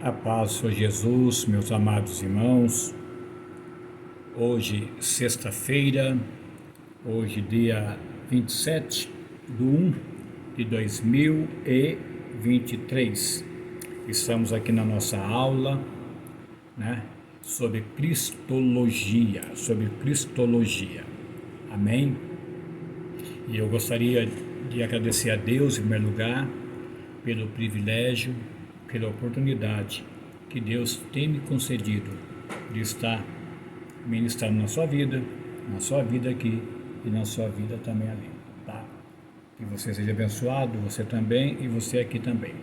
A paz do Senhor Jesus, meus amados irmãos. Hoje, sexta-feira, hoje dia 27/1/2023. Estamos aqui na nossa aula, sobre Cristologia, Amém? E eu gostaria de agradecer a Deus, em primeiro lugar, pelo privilégio, pela oportunidade que Deus tem me concedido de estar ministrando na sua vida aqui e na sua vida também ali, tá? Que você seja abençoado, você também e você aqui também.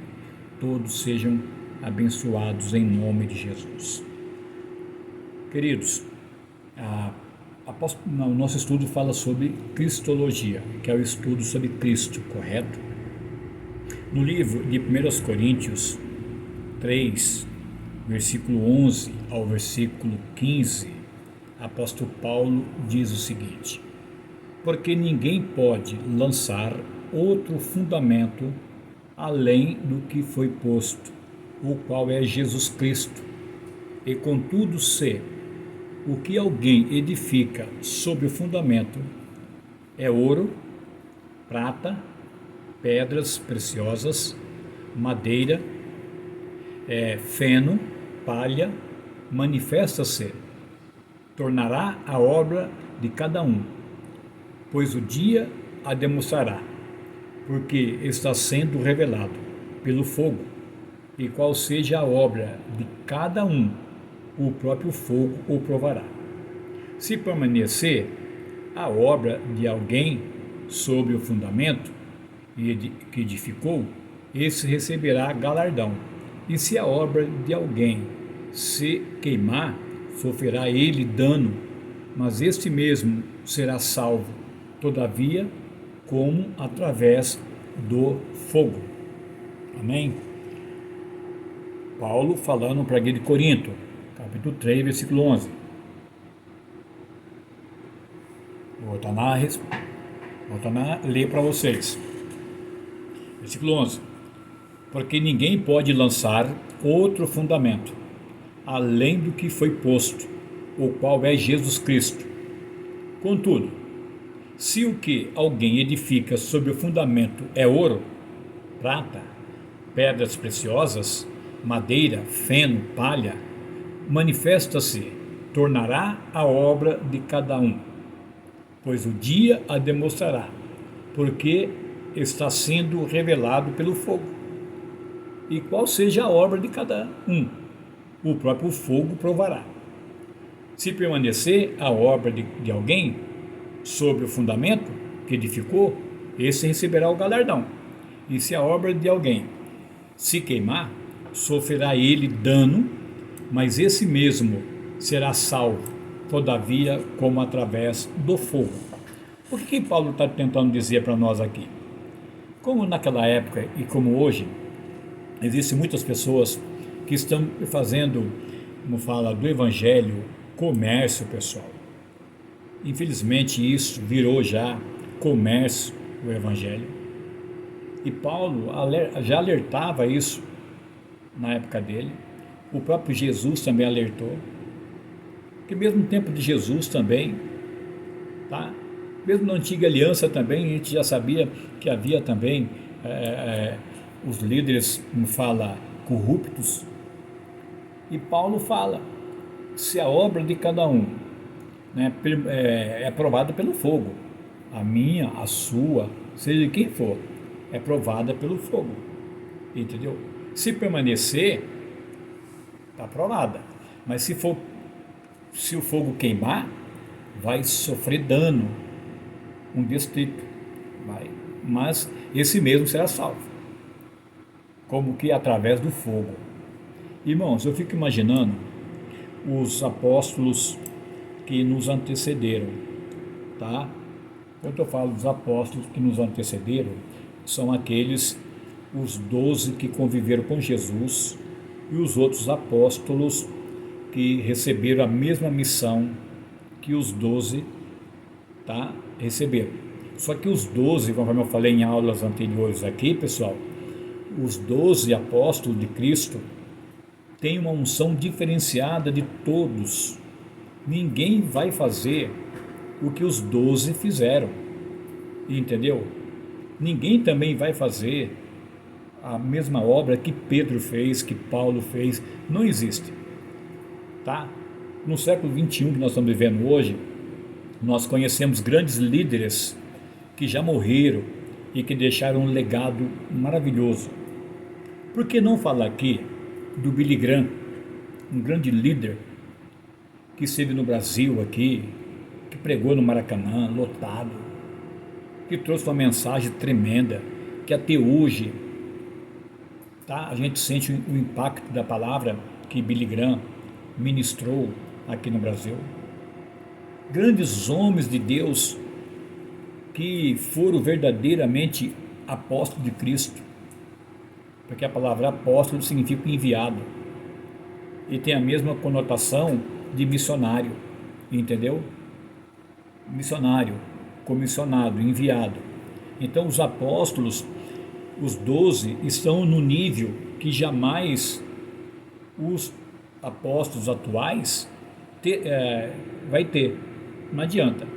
Todos sejam abençoados em nome de Jesus. Queridos, o nosso estudo fala sobre Cristologia, que é o estudo sobre Cristo, correto? No livro de 1 Coríntios 3, versículo 11 ao versículo 15, apóstolo Paulo diz o seguinte: porque ninguém pode lançar outro fundamento além do que foi posto, o qual é Jesus Cristo. E contudo, se o que alguém edifica sobre o fundamento é ouro, prata, pedras preciosas, madeira, feno, palha, manifesta-se, tornará a obra de cada um, pois o dia a demonstrará, porque está sendo revelado pelo fogo, e qual seja a obra de cada um, o próprio fogo o provará. Se permanecer a obra de alguém sobre o fundamento que edificou, esse receberá galardão. E se a obra de alguém se queimar, sofrerá ele dano, mas este mesmo será salvo, todavia, como através do fogo. Amém? Paulo falando para a igreja de Corinto, capítulo 3, versículo 11. Vou voltar a ler para vocês. Versículo 11. Porque ninguém pode lançar outro fundamento, além do que foi posto, o qual é Jesus Cristo. Contudo, se o que alguém edifica sobre o fundamento é ouro, prata, pedras preciosas, madeira, feno, palha, manifesta-se, tornará a obra de cada um, pois o dia a demonstrará, porque está sendo revelado pelo fogo. E qual seja a obra de cada um, o próprio fogo provará. Se permanecer a obra de alguém sobre o fundamento que edificou, esse receberá o galardão. E se a obra de alguém se queimar, sofrerá ele dano, mas esse mesmo será salvo, todavia, como através do fogo. O que Paulo está tentando dizer para nós aqui? Como naquela época e como hoje, existem muitas pessoas que estão fazendo, como fala, do evangelho, comércio, pessoal. Infelizmente isso virou já comércio, o evangelho. E Paulo já alertava isso na época dele. O próprio Jesus também alertou. Que mesmo no tempo de Jesus também, tá? Mesmo na antiga aliança também, a gente já sabia que havia também os líderes, como fala, corruptos. E Paulo fala, se a obra de cada um é provada pelo fogo, a minha, a sua, seja quem for, é provada pelo fogo, entendeu? Se permanecer, está provada, mas se o fogo queimar, vai sofrer dano, um destrito, mas esse mesmo será salvo, como que através do fogo. Irmãos, eu fico imaginando os apóstolos que nos antecederam, tá? Quando eu falo dos apóstolos que nos antecederam, são aqueles, os 12 que conviveram com Jesus e os outros apóstolos que receberam a mesma missão que os 12, tá, receberam. Só que os 12, conforme eu falei em aulas anteriores aqui, pessoal, os 12 apóstolos de Cristo, tem uma unção diferenciada de todos. Ninguém vai fazer o que os 12 fizeram, entendeu? Ninguém também vai fazer a mesma obra que Pedro fez, que Paulo fez. Não existe, tá? No século 21 que nós estamos vivendo hoje, nós conhecemos grandes líderes que já morreram e que deixaram um legado maravilhoso. Por que não falar aqui do Billy Graham, um grande líder que esteve no Brasil aqui, que pregou no Maracanã, lotado, que trouxe uma mensagem tremenda, que até hoje, tá, a gente sente o impacto da palavra que Billy Graham ministrou aqui no Brasil. Grandes homens de Deus que foram verdadeiramente apóstolos de Cristo, porque a palavra apóstolo significa enviado e tem a mesma conotação de missionário, entendeu? Missionário, comissionado, enviado. Então os apóstolos, os 12, estão no nível que jamais os apóstolos atuais vai ter. Não adianta.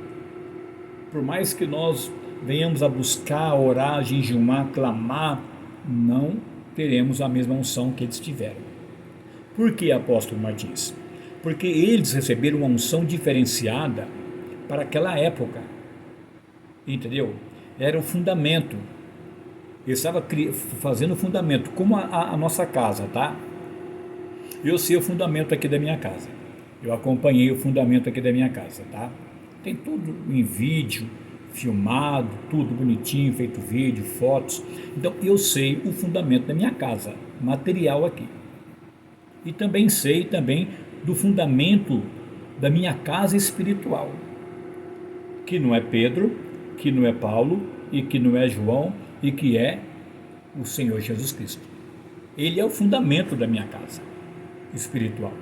Por mais que nós venhamos a buscar, orar, jejuar, clamar, não teremos a mesma unção que eles tiveram. Por que, apóstolo Martins? Porque eles receberam uma unção diferenciada para aquela época, entendeu? Era o fundamento. Ele estava fazendo o fundamento, como a nossa casa, tá? Eu sei o fundamento aqui da minha casa. Eu acompanhei o fundamento aqui da minha casa, tá? Tem tudo em vídeo, filmado, tudo bonitinho, feito vídeo, fotos. Então eu sei o fundamento da minha casa, material aqui. E também sei também do fundamento da minha casa espiritual, que não é Pedro, que não é Paulo e que não é João e que é o Senhor Jesus Cristo. Ele é o fundamento da minha casa espiritual.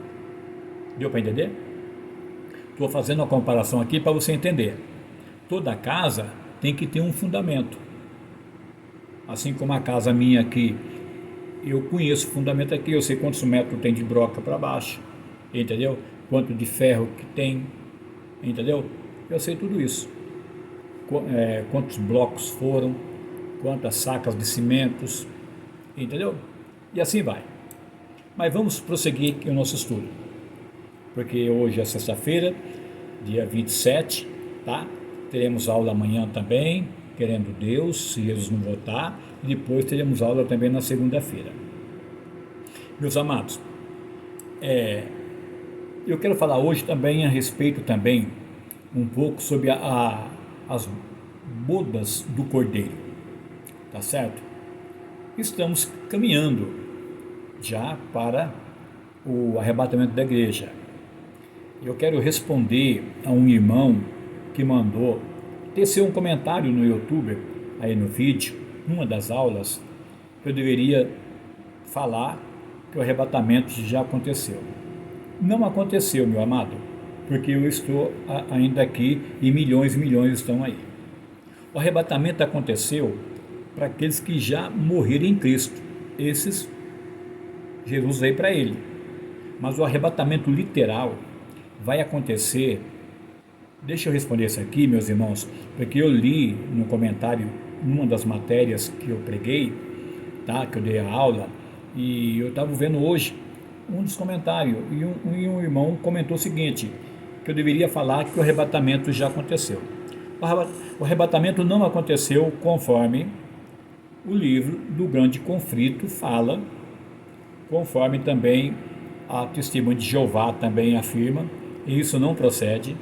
Deu para entender? Estou fazendo uma comparação aqui para você entender. Toda casa tem que ter um fundamento. Assim como a casa minha aqui, eu conheço o fundamento aqui, eu sei quantos metros tem de broca para baixo, entendeu? Quanto de ferro que tem, entendeu? Eu sei tudo isso. Quantos blocos foram, quantas sacas de cimentos, entendeu? E assim vai. Mas vamos prosseguir aqui o nosso estudo, porque hoje é sexta-feira, dia 27, tá? Teremos aula amanhã também, querendo Deus, se Jesus não voltar, e depois teremos aula também na segunda-feira. Meus amados, eu quero falar hoje também a respeito também um pouco sobre as bodas do Cordeiro, tá certo? Estamos caminhando já para o arrebatamento da igreja. Eu quero responder a um irmão que mandou tecer um comentário no YouTube, aí no vídeo, numa das aulas, que eu deveria falar que o arrebatamento já aconteceu. Não aconteceu, meu amado, porque eu estou ainda aqui e milhões e milhões estão aí. O arrebatamento aconteceu para aqueles que já morreram em Cristo. Esses, Jesus veio para ele. Mas o arrebatamento literal vai acontecer. Deixa eu responder isso aqui, meus irmãos, porque eu li no comentário, numa das matérias que eu preguei, tá, que eu dei a aula, e eu estava vendo hoje um dos comentários, e um irmão comentou o seguinte, que eu deveria falar que o arrebatamento já aconteceu. O arrebatamento não aconteceu conforme o livro do Grande Conflito fala, conforme também a Testemunha de Jeová também afirma, e isso não procede.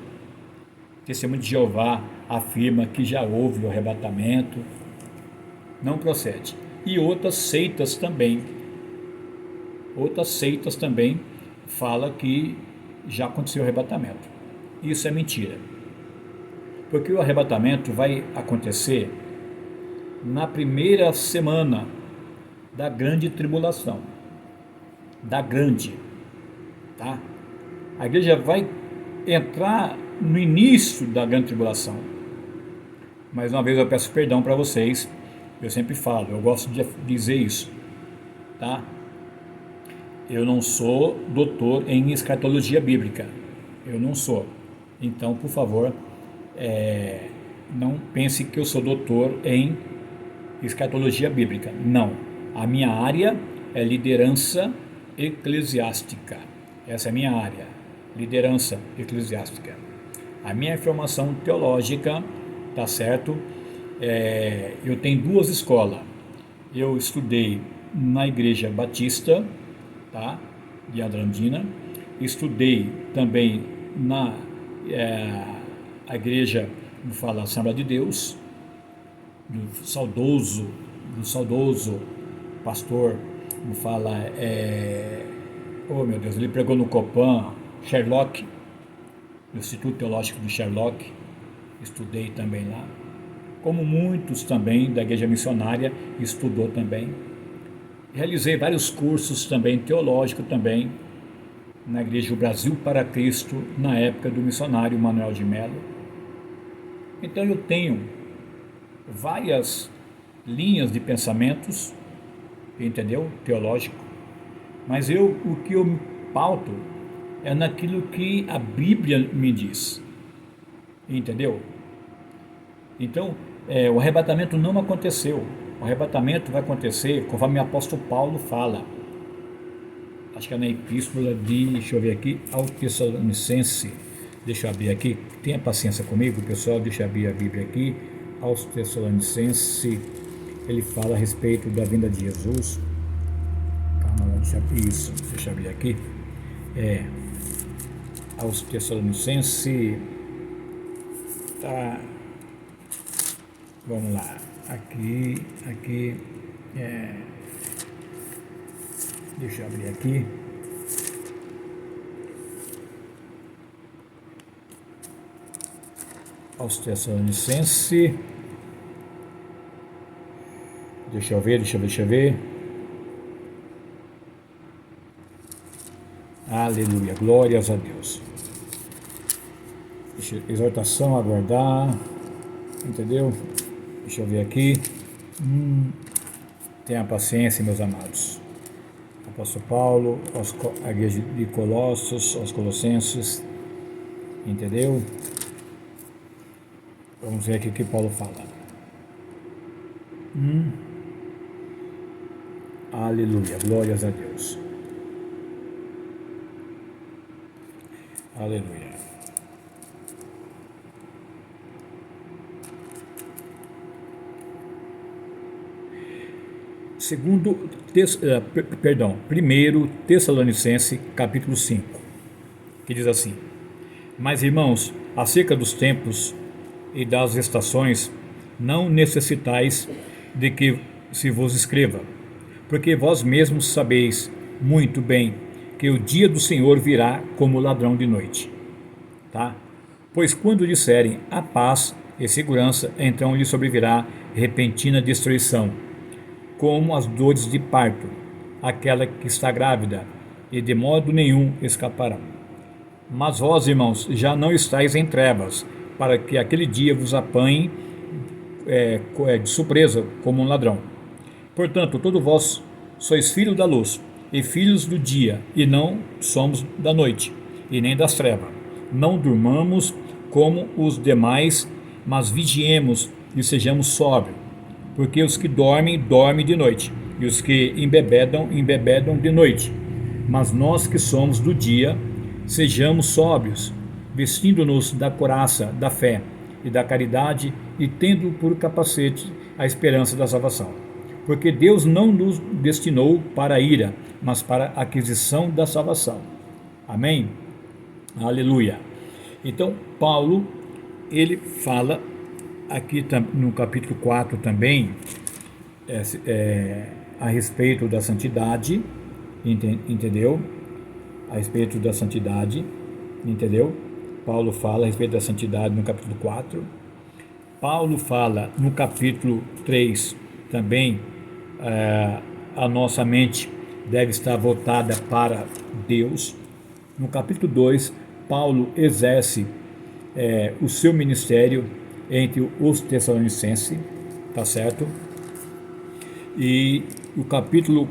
Testemunha de Jeová afirma que já houve o arrebatamento, não procede. E outras seitas também falam que já aconteceu o arrebatamento. Isso é mentira. Porque o arrebatamento vai acontecer na primeira semana da grande tribulação. Tá? A igreja vai entrar no início da grande tribulação. Mais uma vez eu peço perdão para vocês, eu sempre falo, eu gosto de dizer isso, tá? Eu não sou doutor em escatologia bíblica. Eu não sou. Então, por favor, não pense que eu sou doutor em escatologia bíblica. Não. A minha área é liderança eclesiástica. Essa é a minha área, liderança eclesiástica. A minha formação teológica, tá certo? Eu tenho duas escolas. Eu estudei na Igreja Batista, tá? De Andradina. Estudei também na a Igreja, como fala, Assembleia de Deus, do saudoso pastor, como fala, oh meu Deus, ele pregou no Copan, Sherlock, no Instituto Teológico de Sherlock, estudei também lá, como muitos também da Igreja Missionária estudou também. Realizei vários cursos também, teológicos também, na Igreja do Brasil para Cristo, na época do missionário Manuel de Melo. Então eu tenho várias linhas de pensamentos, entendeu? Teológico. Mas o que eu me pauto é naquilo que a Bíblia me diz, entendeu? Então, o arrebatamento não aconteceu. O arrebatamento vai acontecer conforme o apóstolo Paulo fala. Acho que é na epístola deixa eu ver aqui, ao Tessalonicense. Deixa eu abrir aqui, tenha paciência comigo, pessoal, deixa eu abrir a Bíblia aqui. Aos Tessalonicenses, ele fala a respeito da vinda de Jesus. Calma, deixa eu abrir aqui. Aos Tessalonicenses, tá, vamos lá, aqui, deixa eu abrir aqui. Aos Tessalonicenses, deixa eu ver. Aleluia, glórias a Deus. Exortação, aguardar, entendeu? Deixa eu ver aqui. Tenha paciência, meus amados. Apóstolo Paulo, a igreja de Colossos, aos Colossenses, entendeu? Vamos ver aqui o que Paulo fala. Aleluia, glórias a Deus. Aleluia. Primeiro Tessalonicense, capítulo 5, que diz assim: Mas, irmãos, acerca dos tempos e das estações, não necessitais de que se vos escreva, porque vós mesmos sabeis muito bem que o dia do Senhor virá como ladrão de noite. Tá? Pois quando disserem a paz e segurança, então lhe sobrevirá repentina destruição, como as dores de parto, aquela que está grávida, e de modo nenhum escaparão. Mas vós, irmãos, já não estáis em trevas, para que aquele dia vos apanhe de surpresa como um ladrão. Portanto, todos vós sois filhos da luz e filhos do dia, e não somos da noite, e nem das trevas. Não durmamos como os demais, mas vigiemos e sejamos sóbrios. Porque os que dormem, dormem de noite, e os que embebedam, embebedam de noite. Mas nós que somos do dia, sejamos sóbrios, vestindo-nos da couraça da fé e da caridade, e tendo por capacete a esperança da salvação. Porque Deus não nos destinou para a ira, mas para a aquisição da salvação. Amém? Aleluia. Então, Paulo, ele fala aqui no capítulo 4 também, a respeito da santidade, entendeu? A respeito da santidade, entendeu? Paulo fala a respeito da santidade no capítulo 4. Paulo fala no capítulo 3 também, a nossa mente deve estar voltada para Deus. No capítulo 2, Paulo exerce o seu ministério entre os Tessalonicenses, tá certo? E o capítulo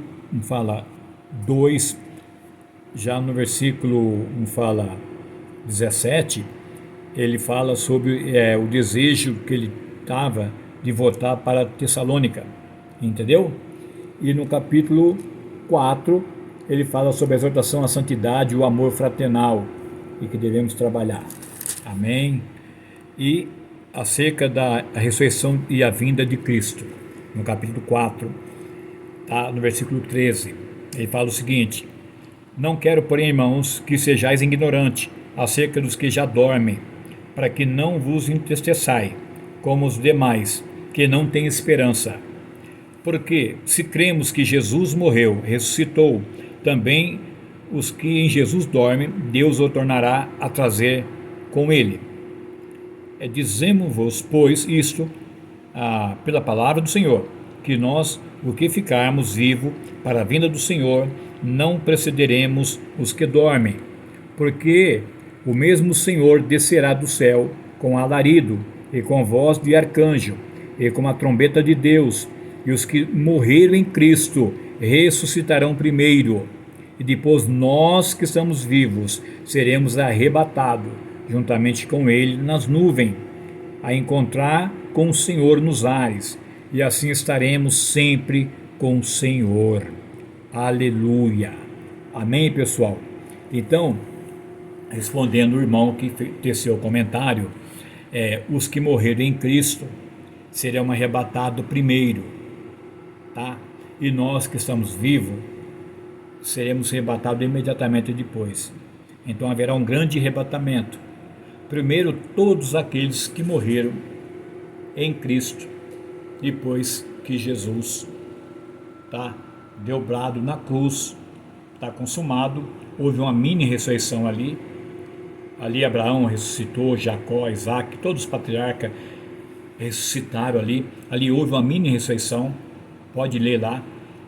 2 Já no versículo, como fala, 17, ele fala sobre o desejo que ele estava de voltar para Tessalônica, entendeu? E no capítulo 4, ele fala sobre a exortação à santidade e o amor fraternal e que devemos trabalhar. Amém? E acerca da ressurreição e a vinda de Cristo, no capítulo 4, tá? No versículo 13, ele fala o seguinte: não quero, porém, irmãos, que sejais ignorantes acerca dos que já dormem, para que não vos entristeçai, como os demais, que não têm esperança. Porque, se cremos que Jesus morreu, ressuscitou, também os que em Jesus dormem, Deus o tornará a trazer com ele. Dizemos-vos, pois, isto pela palavra do Senhor, que nós, o que ficarmos vivos para a vinda do Senhor, não precederemos os que dormem, porque o mesmo Senhor descerá do céu com alarido e com voz de arcanjo e com a trombeta de Deus, e os que morreram em Cristo ressuscitarão primeiro, e depois nós que estamos vivos seremos arrebatados juntamente com ele nas nuvens, a encontrar com o Senhor nos ares, e assim estaremos sempre com o Senhor. Aleluia. Amém, pessoal? Então, respondendo o irmão que teceu o comentário, os que morreram em Cristo serão arrebatados primeiro, tá? E nós que estamos vivos seremos arrebatados imediatamente depois. Então haverá um grande arrebatamento. Primeiro todos aqueles que morreram em Cristo, depois que Jesus deu brado na cruz, está consumado. Houve uma mini ressurreição ali. Ali Abraão ressuscitou, Jacó, Isaac, todos os patriarcas ressuscitaram ali. Ali houve uma mini ressurreição. Pode ler lá,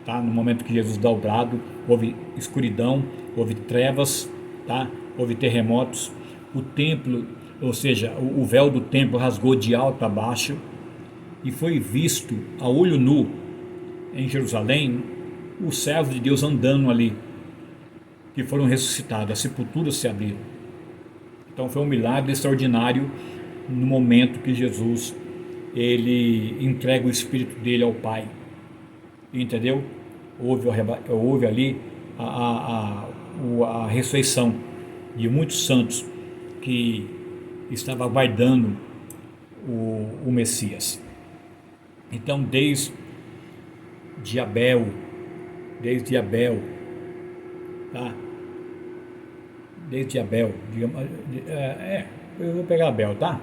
tá? No momento que Jesus dá o brado, houve escuridão, houve trevas, tá? Houve terremotos. O templo, ou seja, o véu do templo rasgou de alto a baixo, e foi visto a olho nu em Jerusalém os servos de Deus andando ali, que foram ressuscitados, as sepulturas se abriram. Então foi um milagre extraordinário no momento que Jesus ele entrega o Espírito dele ao Pai, entendeu? Houve ali a ressurreição de muitos santos que estavam aguardando o Messias. Então desde Abel, tá? Desde Abel, eu vou pegar Abel, tá?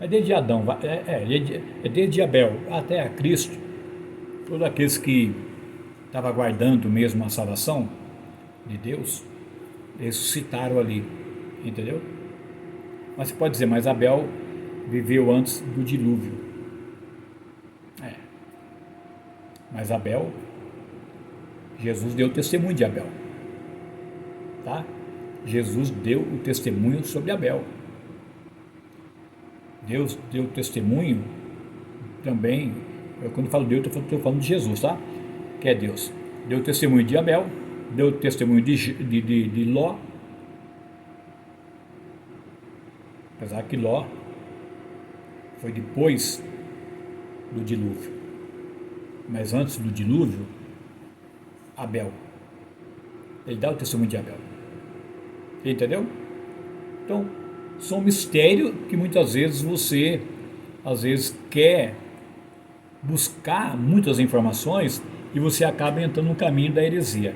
Desde Adão, desde Abel até Cristo, todos aqueles que estavam aguardando mesmo a salvação de Deus, ressuscitaram ali, entendeu? Mas você pode dizer, mas Abel viveu antes do dilúvio. Mas Abel, Jesus deu testemunho de Abel, tá? Jesus deu o testemunho sobre Abel. Deus deu testemunho também. Quando eu falo Deus, eu estou falando de Jesus, tá? Que é Deus. Deu testemunho de Abel, deu testemunho de Ló. Apesar que Ló foi depois do dilúvio. Mas antes do dilúvio, Abel. Ele dá o testemunho de Abel. Entendeu? Então, são mistérios que muitas vezes você quer buscar muitas informações e você acaba entrando no caminho da heresia.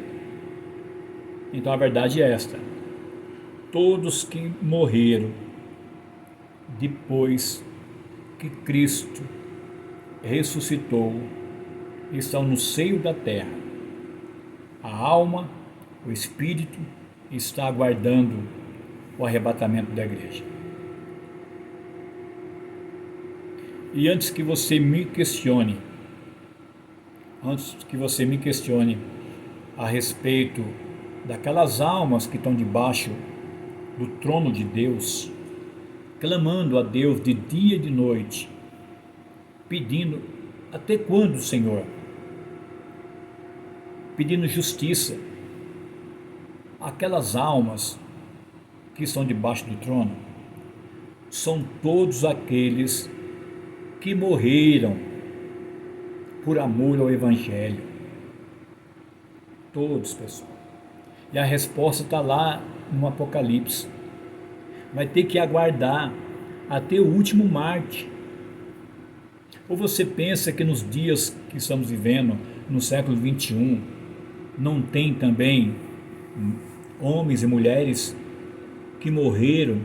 Então a verdade é esta: todos que morreram depois que Cristo ressuscitou estão no seio da terra. A alma, o espírito está aguardando o arrebatamento da igreja. E antes que você me questione a respeito daquelas almas que estão debaixo do trono de Deus, clamando a Deus de dia e de noite, pedindo: até quando, Senhor? Pedindo justiça, Aquelas almas que estão debaixo do trono são todos aqueles que morreram por amor ao Evangelho. Todos, pessoal. E a resposta está lá no Apocalipse. Vai ter que aguardar até o último Marte. Ou você pensa que nos dias que estamos vivendo, no século 21, não tem também homens e mulheres que morreram,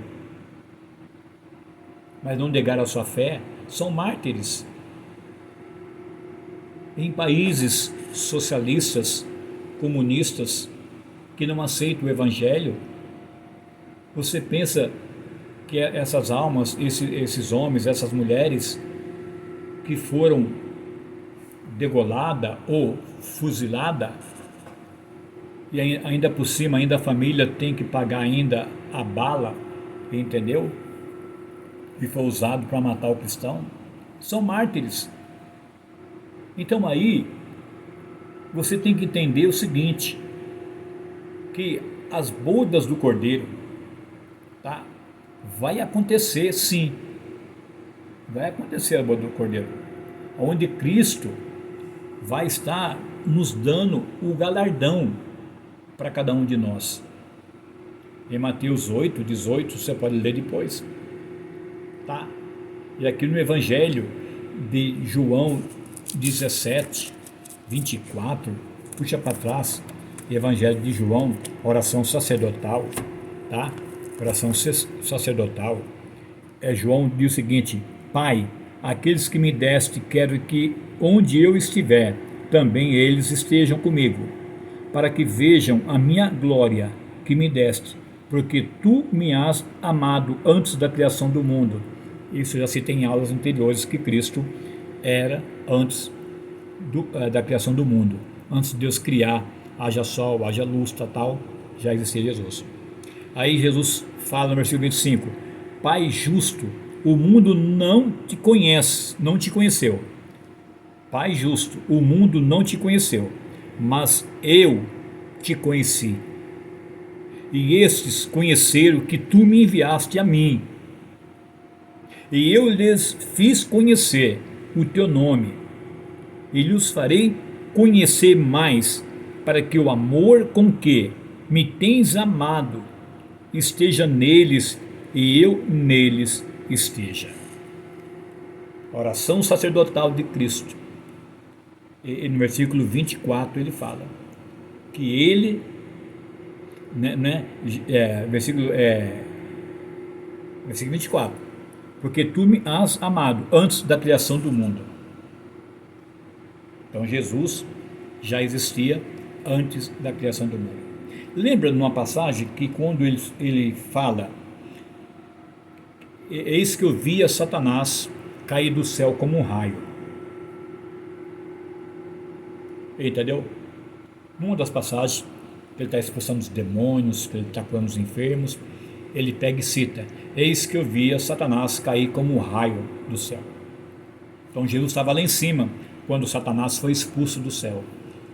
mas não negaram a sua fé? São mártires. Em países socialistas, comunistas, que não aceitam o Evangelho, você pensa que essas almas, esses homens, essas mulheres que foram degolada ou fuzilada, e ainda por cima, ainda a família tem que pagar ainda a bala, entendeu? Que foi usado para matar o cristão, são mártires. Então aí você tem que entender o seguinte, que as bodas do Cordeiro, tá? Vai acontecer, sim, vai acontecer a boda do Cordeiro, onde Cristo vai estar nos dando o galardão para cada um de nós. Em Mateus 8:18, você pode ler depois, tá? E aqui no Evangelho de João 17:24, puxa para trás, Evangelho de João, oração sacerdotal, tá? Oração sacerdotal. João diz o seguinte: Pai, aqueles que me deste, quero que onde eu estiver, também eles estejam comigo, para que vejam a minha glória que me deste, porque tu me has amado antes da criação do mundo. Isso já se tem em aulas anteriores, que Cristo era antes da criação do mundo. Antes de Deus criar, haja sol, haja luz, tal, já existia Jesus. Aí Jesus fala no versículo 25: Pai justo, o mundo não te conhece, não te conheceu. Pai justo, o mundo não te conheceu, mas eu te conheci. E estes conheceram que tu me enviaste a mim. E eu lhes fiz conhecer o teu nome, e lhes farei conhecer mais, para que o amor com que me tens amado esteja neles e eu neles esteja. Oração sacerdotal de Cristo. E no versículo 24 ele fala que ele, versículo 24, porque tu me has amado antes da criação do mundo. Então Jesus já existia antes da criação do mundo. Lembra numa passagem que quando ele fala: eis que eu via Satanás cair do céu como um raio. Entendeu? Numa das passagens, ele está expulsando os demônios, ele está curando os enfermos, ele pega e cita: eis que eu via Satanás cair como um raio do céu. Então Jesus estava lá em cima quando Satanás foi expulso do céu,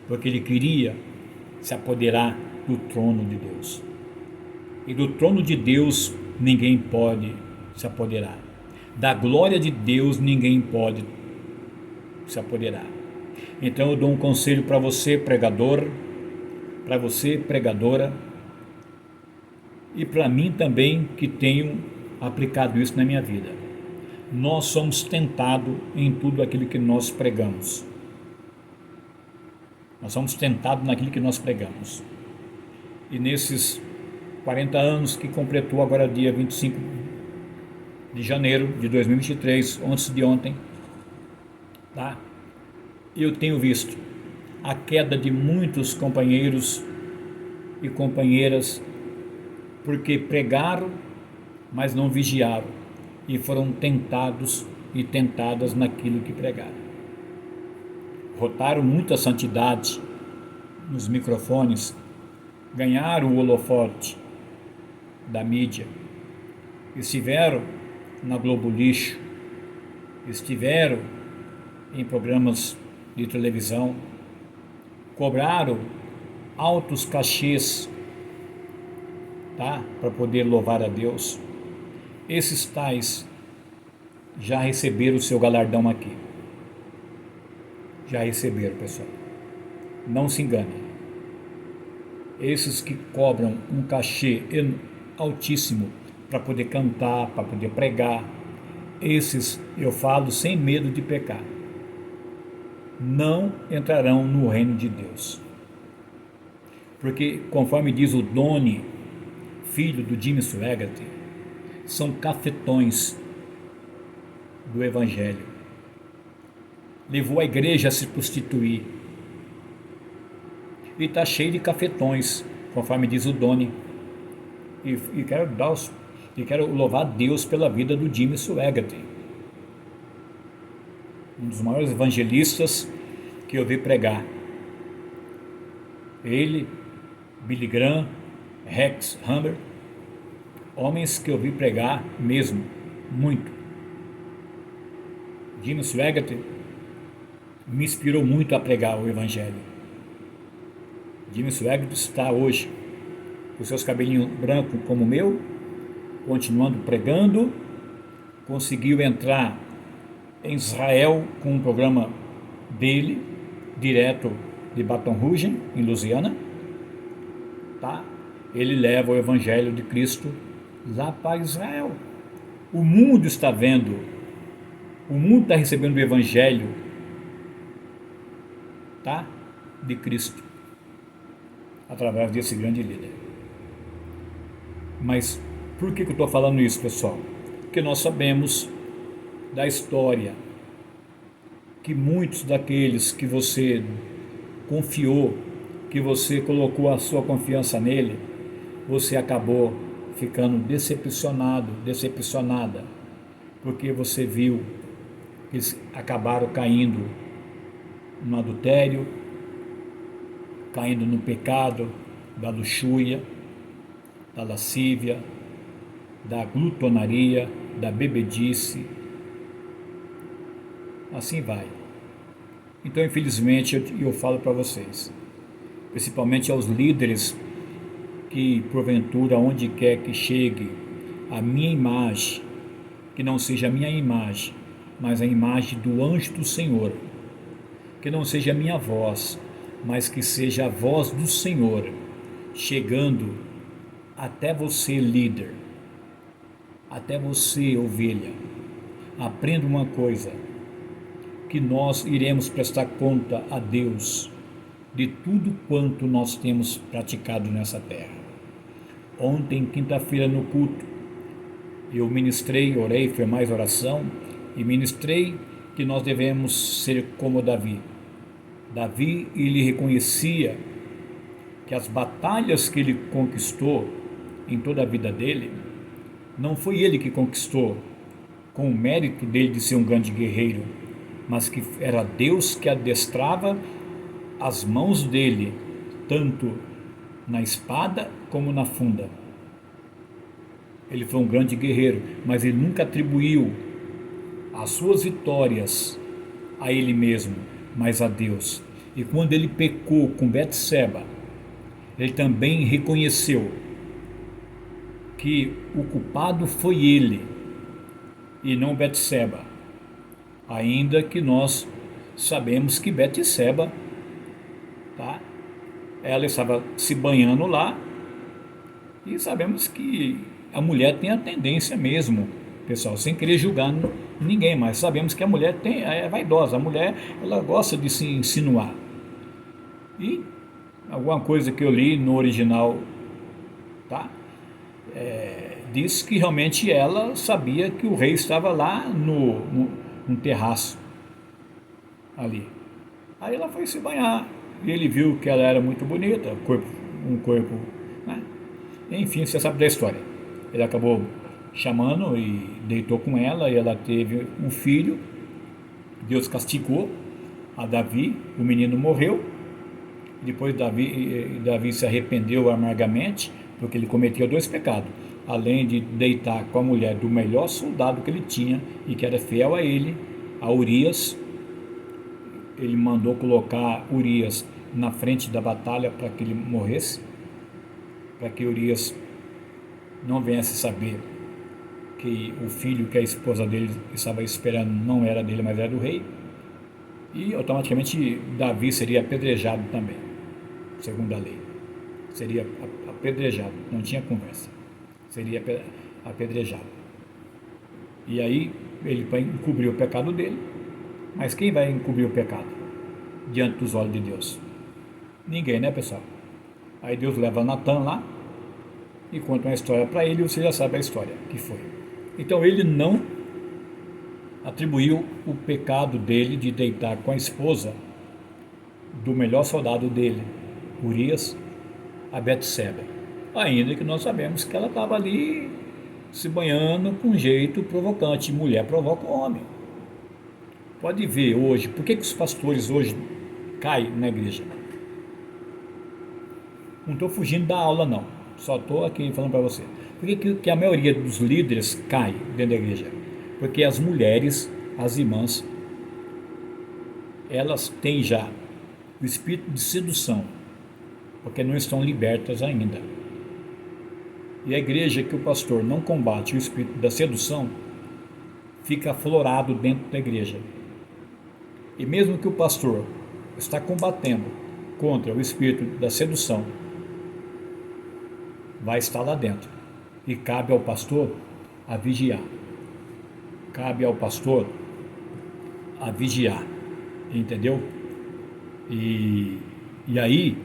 porque ele queria se apoderar do trono de Deus. E do trono de Deus ninguém pode se apoderar. Da glória de Deus ninguém pode se apoderar. Então eu dou um conselho para você, pregador, para você, pregadora, e para mim também, que tenho aplicado isso na minha vida. Nós somos tentados em tudo aquilo que nós pregamos. Nós somos tentados naquilo que nós pregamos. E nesses 40 anos que completou agora dia 25 de janeiro de 2023, antes de ontem, tá? Eu tenho visto a queda de muitos companheiros e companheiras, porque pregaram, mas não vigiaram, e foram tentados e tentadas naquilo que pregaram. Rotaram muita santidade nos microfones, ganharam o holofote da mídia, estiveram na Globo Lixo, estiveram em programas de televisão, cobraram altos cachês tá? Para poder louvar a Deus. Esses tais já receberam o seu galardão aqui. Já receberam, pessoal. Não se engane. Esses que cobram um cachê altíssimo para poder cantar, para poder pregar, esses eu falo sem medo de pecar, não entrarão no reino de Deus. Porque, conforme diz o Donnie, filho do Jimmy Swaggart, são cafetões do Evangelho. Levou a igreja a se prostituir. E está cheio de cafetões, conforme diz o Donnie. E quero louvar a Deus pela vida do Jimmy Swaggart, um dos maiores evangelistas que eu vi pregar. Ele, Billy Graham, Rex Humber, homens que eu vi pregar mesmo, muito. Jimmy Swaggart me inspirou muito a pregar o Evangelho. Jimmy Swaggart está hoje com seus cabelinhos brancos como o meu, continuando pregando, conseguiu entrar em Israel com um programa dele, direto de Baton Rouge, em Louisiana, tá? Ele leva o Evangelho de Cristo lá para Israel. O mundo está vendo, o mundo está recebendo o Evangelho, tá? De Cristo, através desse grande líder. Mas por que eu estou falando isso, pessoal? Porque nós sabemos da história que muitos daqueles que você confiou, que você colocou a sua confiança nele, você acabou ficando decepcionada, porque você viu que eles acabaram caindo no adultério, caindo no pecado da luxúria, da lascívia, da glutonaria, da bebedice, assim vai. Então, infelizmente, eu falo para vocês, principalmente aos líderes, que porventura, onde quer que chegue a minha imagem, que não seja a minha imagem, mas a imagem do anjo do Senhor, que não seja a minha voz, mas que seja a voz do Senhor, chegando até você, líder, até você, ovelha. Aprenda uma coisa, que nós iremos prestar conta a Deus de tudo quanto nós temos praticado nessa terra. Ontem, quinta-feira, no culto, eu ministrei, orei, foi mais oração, e ministrei que nós devemos ser como Davi. Davi, ele reconhecia que as batalhas que ele conquistou em toda a vida dele, não foi ele que conquistou com o mérito dele de ser um grande guerreiro, mas que era Deus que adestrava as mãos dele, tanto na espada como na funda. Ele foi um grande guerreiro, mas ele nunca atribuiu as suas vitórias a ele mesmo, mas a Deus. E quando ele pecou com Betseba, ele também reconheceu que o culpado foi ele e não Betseba, ainda que nós sabemos que Betseba, tá? Ela estava se banhando lá, e sabemos que a mulher tem a tendência mesmo, pessoal, sem querer julgar ninguém, mas sabemos que a mulher é vaidosa, a mulher, ela gosta de se insinuar. E alguma coisa que eu li no original, tá? Diz que realmente ela sabia que o rei estava lá no terraço ali. Aí ela foi se banhar e ele viu que ela era muito bonita, um corpo, né? Enfim, você sabe da história. Ele acabou chamando e deitou com ela, e ela teve um filho. Deus castigou a Davi, o menino morreu. Depois Davi se arrependeu amargamente, porque ele cometeu 2 pecados, além de deitar com a mulher do melhor soldado que ele tinha e que era fiel a ele, a Urias. Ele mandou colocar Urias na frente da batalha para que ele morresse, para que Urias não viesse saber que o filho que a esposa dele estava esperando não era dele, mas era do rei, e automaticamente Davi seria apedrejado também, segundo a lei. Seria apedrejado, não tinha conversa, seria apedrejado. E aí ele vai encobrir o pecado dele, mas quem vai encobrir o pecado diante dos olhos de Deus? Ninguém, né, pessoal? Aí Deus leva Natan lá e conta uma história para ele, e você já sabe a história que foi. Então ele não atribuiu o pecado dele de deitar com a esposa do melhor soldado dele, Urias, a Betseba. Ainda que nós sabemos que ela estava ali se banhando com um jeito provocante. Mulher provoca o homem. Pode ver hoje, por que os pastores hoje caem na igreja? Não estou fugindo da aula não, só estou aqui falando para você. Por que a maioria dos líderes cai dentro da igreja? Porque as mulheres, as irmãs, elas têm já o espírito de sedução, porque não estão libertas ainda. E a igreja que o pastor não combate o espírito da sedução, fica aflorado dentro da igreja. E mesmo que o pastor está combatendo contra o espírito da sedução, vai estar lá dentro. E cabe ao pastor a vigiar. Cabe ao pastor a vigiar. Entendeu? E aí,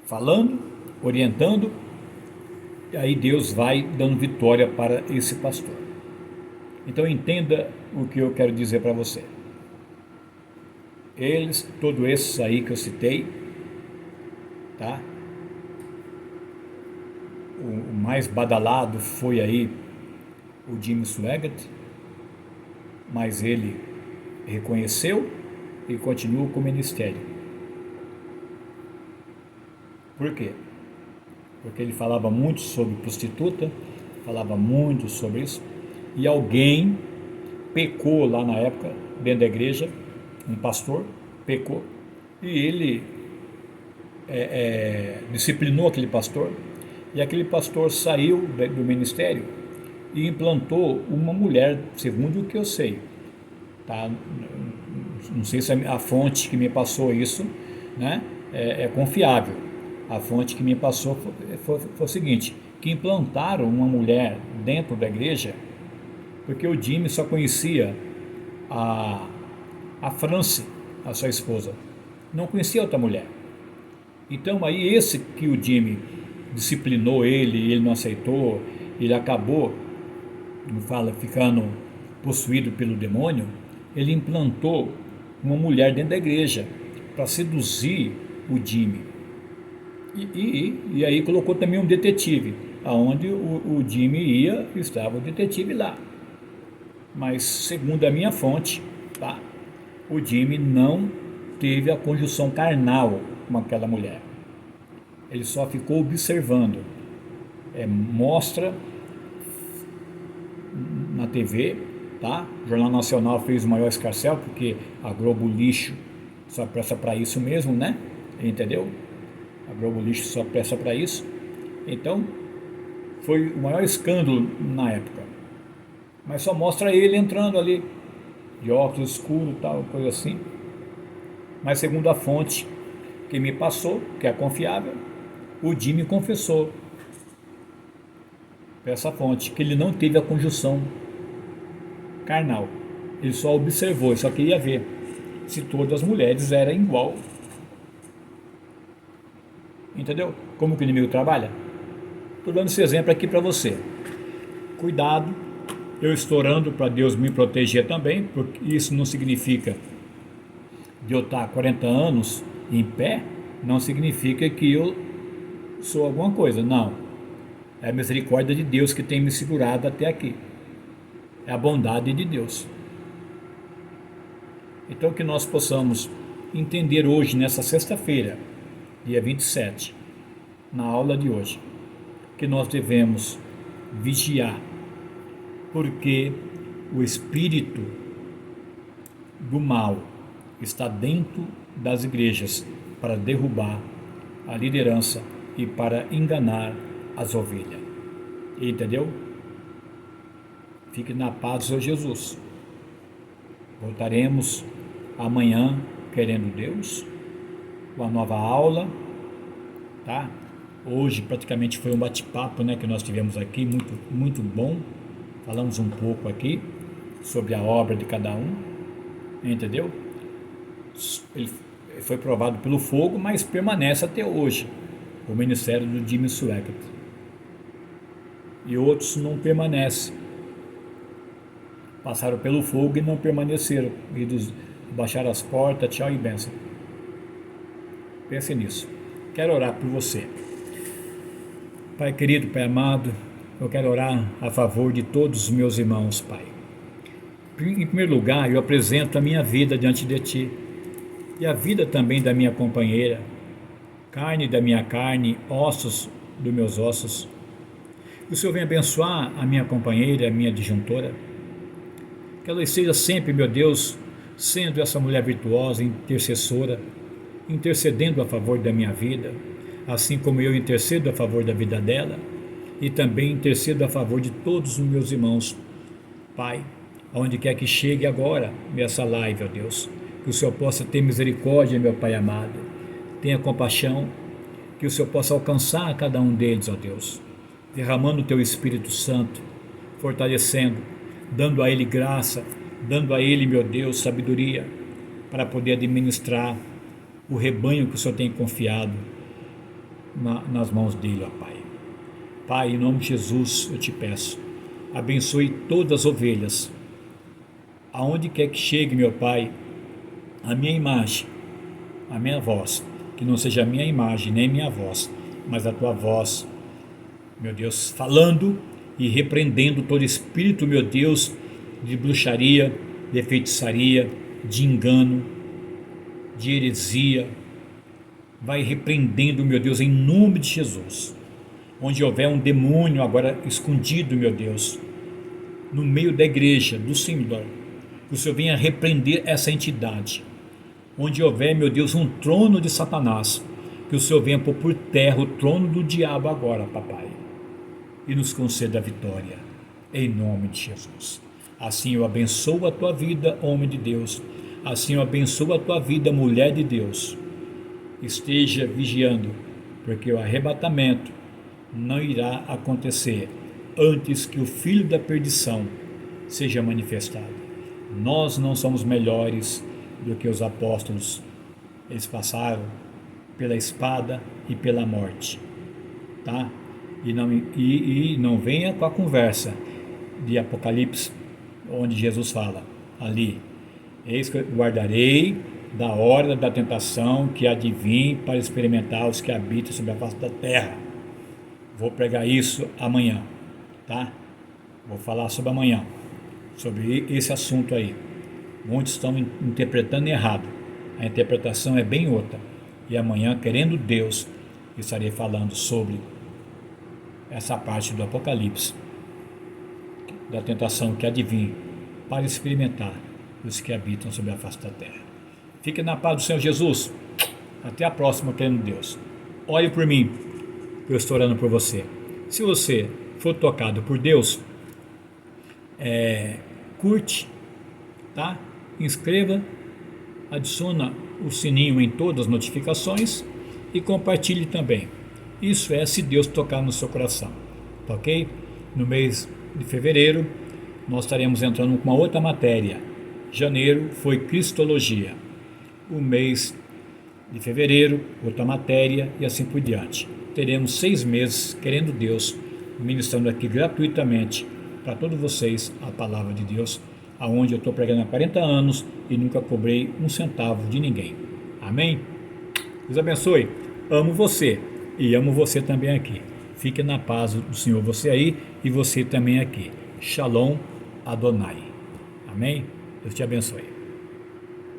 falando, orientando, e aí Deus vai dando vitória para esse pastor. Então entenda o que eu quero dizer para você. Eles, todos esses aí que eu citei, tá? O mais badalado foi aí o Jimmy Swaggart, mas ele reconheceu e continua com o ministério. Por quê? Porque ele falava muito sobre prostituta, falava muito sobre isso, e alguém pecou lá na época, dentro da igreja, um pastor pecou, e ele disciplinou aquele pastor, e aquele pastor saiu do ministério e implantou uma mulher, segundo o que eu sei, tá? Não sei se a fonte que me passou isso, né, é confiável. A fonte que me passou foi o seguinte, que implantaram uma mulher dentro da igreja, porque o Jimmy só conhecia a France, a sua esposa, não conhecia outra mulher. Então aí esse que o Jimmy disciplinou ele não aceitou, ele acabou, como fala, ficando possuído pelo demônio, ele implantou uma mulher dentro da igreja para seduzir o Jimmy. E aí colocou também um detetive, aonde o Jimmy ia, estava o detetive lá. Mas segundo a minha fonte, tá, o Jimmy não teve a conjunção carnal com aquela mulher. Ele só ficou observando. Mostra na TV, tá? O Jornal Nacional fez o maior escarcéu, porque a Globo Lixo só presta para isso mesmo, né? Entendeu? A Globo Lixo só presta para isso. Então, foi o maior escândalo na época. Mas só mostra ele entrando ali, de óculos escuros, tal, coisa assim. Mas segundo a fonte que me passou, que é confiável, o Jimmy confessou para essa fonte que ele não teve a conjunção carnal. Ele só observou, só queria ver se todas as mulheres eram igual. Entendeu? Como que o inimigo trabalha? Estou dando esse exemplo aqui para você. Cuidado, eu estou orando para Deus me proteger também, porque isso não significa de eu estar 40 anos em pé, não significa que eu sou alguma coisa, não. É a misericórdia de Deus que tem me segurado até aqui. É a bondade de Deus. Então que nós possamos entender hoje, nessa sexta-feira, dia 27, na aula de hoje, que nós devemos vigiar, porque o espírito do mal está dentro das igrejas para derrubar a liderança e para enganar as ovelhas. Entendeu? Fique na paz do Senhor Jesus. Voltaremos amanhã, querendo Deus, com a nova aula, tá? Hoje praticamente foi um bate-papo, né, que nós tivemos aqui, muito, muito bom. Falamos um pouco aqui sobre a obra de cada um, entendeu? Ele foi provado pelo fogo, mas permanece até hoje, o ministério do Jimmy Swaggart. E outros não permanecem. Passaram pelo fogo e não permaneceram. E baixaram as portas, tchau e bênção. Pense nisso. Quero orar por você. Pai querido, Pai amado, eu quero orar a favor de todos os meus irmãos, Pai. Em primeiro lugar, eu apresento a minha vida diante de Ti. E a vida também da minha companheira. Carne da minha carne, ossos dos meus ossos. Que o Senhor venha abençoar a minha companheira, a minha disjuntora. Que ela esteja sempre, meu Deus, sendo essa mulher virtuosa, intercessora, intercedendo a favor da minha vida, assim como eu intercedo a favor da vida dela, e também intercedo a favor de todos os meus irmãos. Pai, aonde quer que chegue agora essa live, ó Deus, que o Senhor possa ter misericórdia, meu Pai amado, tenha compaixão, que o Senhor possa alcançar cada um deles, ó Deus, derramando o Teu Espírito Santo, fortalecendo, dando a ele graça, dando a ele, meu Deus, sabedoria, para poder administrar o rebanho que o Senhor tem confiado nas mãos dele, ó Pai. Pai, em nome de Jesus, eu te peço, abençoe todas as ovelhas, aonde quer que chegue, meu Pai, a minha imagem, a minha voz, que não seja a minha imagem, nem minha voz, mas a Tua voz, meu Deus, falando e repreendendo todo espírito, meu Deus, de bruxaria, de feitiçaria, de engano, de heresia. Vai repreendendo, meu Deus, em nome de Jesus. Onde houver um demônio agora escondido, meu Deus, no meio da igreja do Senhor, que o Senhor venha repreender essa entidade. Onde houver, meu Deus, um trono de Satanás, que o Senhor venha pôr por terra o trono do diabo agora, papai, e nos conceda a vitória, em nome de Jesus. Assim eu abençoo a tua vida, homem de Deus. Assim eu abençoo a tua vida, mulher de Deus. Esteja vigiando, porque o arrebatamento não irá acontecer antes que o filho da perdição seja manifestado. Nós não somos melhores do que os apóstolos. Eles passaram pela espada e pela morte, tá? E não venha com a conversa de Apocalipse, onde Jesus fala ali: eis que eu guardarei da hora da tentação que há de vir para experimentar os que habitam sobre a face da terra. Vou pregar isso amanhã, tá? Vou falar sobre amanhã, sobre esse assunto aí. Muitos estão interpretando errado. A interpretação é bem outra. E amanhã, querendo Deus, estarei falando sobre essa parte do Apocalipse, da tentação que há de vir para experimentar os que habitam sobre a face da terra. Fique na paz do Senhor Jesus. Até a próxima, querendo Deus. Ore por mim, eu estou orando por você. Se você for tocado por Deus, curte, tá? Inscreva, adiciona o sininho em todas as notificações e compartilhe também. Isso é se Deus tocar no seu coração, tá ok? No mês de fevereiro nós estaremos entrando com uma outra matéria. Janeiro foi Cristologia. O mês de fevereiro, outra matéria e assim por diante. Teremos 6 meses, querendo Deus, ministrando aqui gratuitamente para todos vocês a palavra de Deus, aonde eu estou pregando há 40 anos e nunca cobrei um centavo de ninguém. Amém? Deus abençoe. Amo você e amo você também aqui. Fique na paz do Senhor, você aí e você também aqui. Shalom Adonai. Amém? Deus te abençoe.